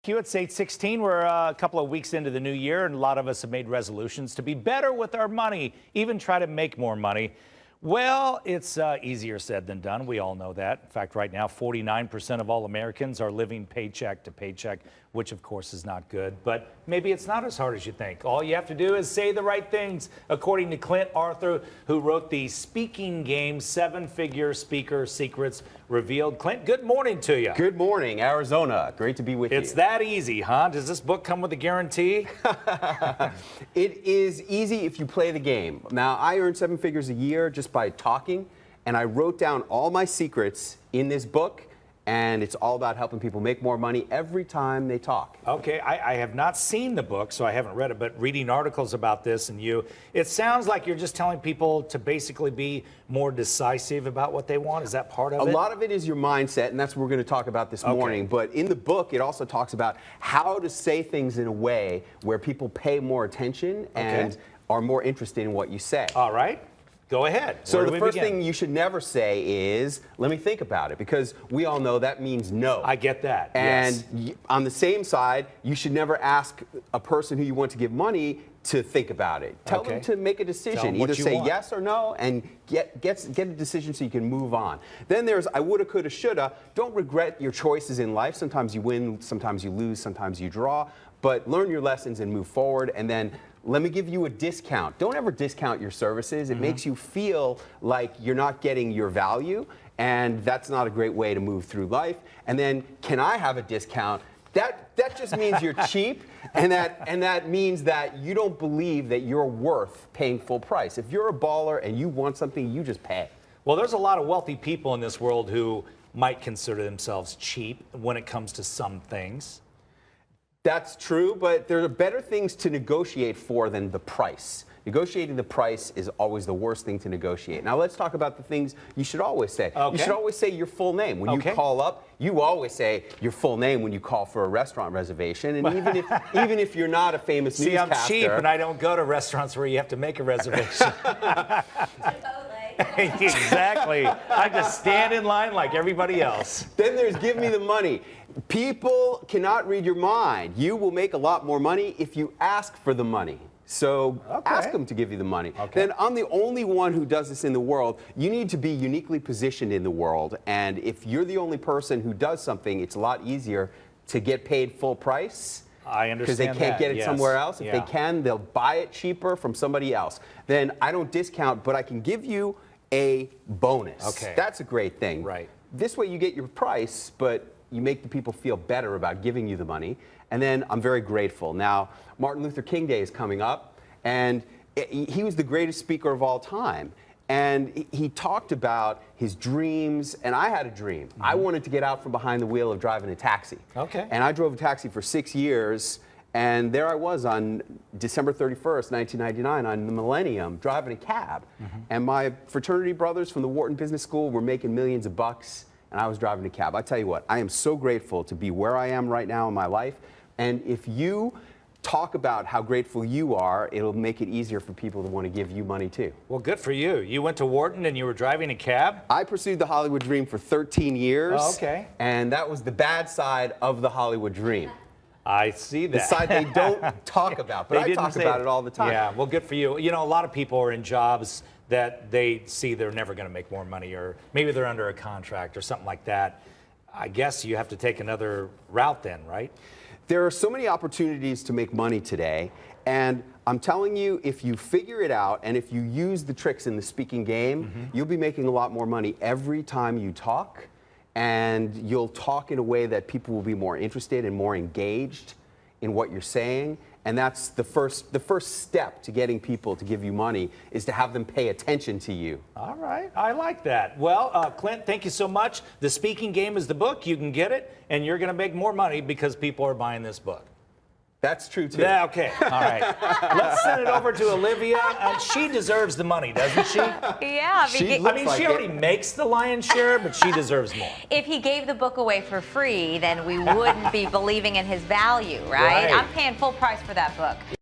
It's 8:16. We're a couple of weeks into the new year, and a lot of us have made resolutions to be better with our money, even try to make more money. Well, it's easier said than done. We all know that. In fact, right now, 49% of all Americans are living paycheck to paycheck, which of course is not good. But maybe it's not as hard as you think. All you have to do is say the right things, according to Clint Arthur, who wrote the Speaking Game, Seven-Figure Speaker Secrets Revealed. Clint, good morning to you. Good morning, Arizona. Great to be with you. It's that easy, huh? Does this book come with a guarantee? It is easy if you play the game. Now, I earn 7 figures a year just by talking, and I wrote down all my secrets in this book, and it's all about helping people make more money every time they talk. Okay, I have not seen the book, so I haven't read it, but reading articles about this and it sounds like you're just telling people to basically be more decisive about what they want. Is that part of it? A lot of it is your mindset, and that's what we're going to talk about this morning. But in the book, it also talks about how to say things in a way where people pay more attention and are more interested in what you say. All right. Go ahead. So the first thing you should never say is, let me think about it, because we all know that means no. I get that. And yes. On the same side, you should never ask a person who you want to give money to think about it. Tell them to make a decision. Either say yes or no and get a decision so you can move on. Then there's I woulda, coulda, shoulda. Don't regret your choices in life. Sometimes you win, sometimes you lose, sometimes you draw. But learn your lessons and move forward. And then let me give you a discount. Don't ever discount your services. It makes you feel like you're not getting your value, and that's not a great way to move through life. And then, can I have a discount? That just means you're cheap, and that means that you don't believe that you're worth paying full price. If you're a baller and you want something, you just pay. Well, there's a lot of wealthy people in this world who might consider themselves cheap when it comes to some things. That's true, but there are better things to negotiate for than the price. Negotiating the price is always the worst thing to negotiate. Now let's talk about the things you should always say. You should always say your full name. When you call up, you always say your full name when you call for a restaurant reservation. And even if you're not a famous newscaster. I'm cheap and I don't go to restaurants where you have to make a reservation. Exactly. I just stand in line like everybody else. Then there's give me the money. People cannot read your mind. You will make a lot more money if you ask for the money. So ask them to give you the money. Then I'm the only one who does this in the world. You need to be uniquely positioned in the world. And if you're the only person who does something, it's a lot easier to get paid full price. I understand because they can't get it somewhere else. If they can, they'll buy it cheaper from somebody else. Then I don't discount, but I can give you a bonus. That's a great thing. Right. This way you get your price, but you make the people feel better about giving you the money. And then I'm very grateful. Now, Martin Luther King Day is coming up, and he was the greatest speaker of all time. And he talked about his dreams, and I had a dream. I wanted to get out from behind the wheel of driving a taxi. And I drove a taxi for 6 years, and there I was on December 31st, 1999, on the Millennium, driving a cab. And my fraternity brothers from the Wharton Business School were making millions of bucks, and I was driving a cab. I tell you what, I am so grateful to be where I am right now in my life. And if you talk about how grateful you are, it'll make it easier for people to want to give you money too. Well, good for you. You went to Wharton and you were driving a cab? I pursued the Hollywood dream for 13 years. And that was the bad side of the Hollywood dream. I see that. The side they don't talk about, but I talk about it all the time. Yeah, well, good for you. You know, a lot of people are in jobs that they see they're never going to make more money, or maybe they're under a contract or something like that. I guess you have to take another route then, right? There are so many opportunities to make money today, and I'm telling you, if you figure it out and if you use the tricks in the speaking game, you'll be making a lot more money every time you talk, and you'll talk in a way that people will be more interested and more engaged in what you're saying. And that's the first step to getting people to give you money, is to have them pay attention to you. All right, I like that. Well, Clint, thank you so much. The Speaking Game is the book. You can get it, and you're going to make more money because people are buying this book. That's true, too. Yeah, okay, all right. Let's send it over to Olivia. She deserves the money, doesn't she? Yeah. She already makes the lion's share, but she deserves more. If he gave the book away for free, then we wouldn't be believing in his value, right? I'm paying full price for that book.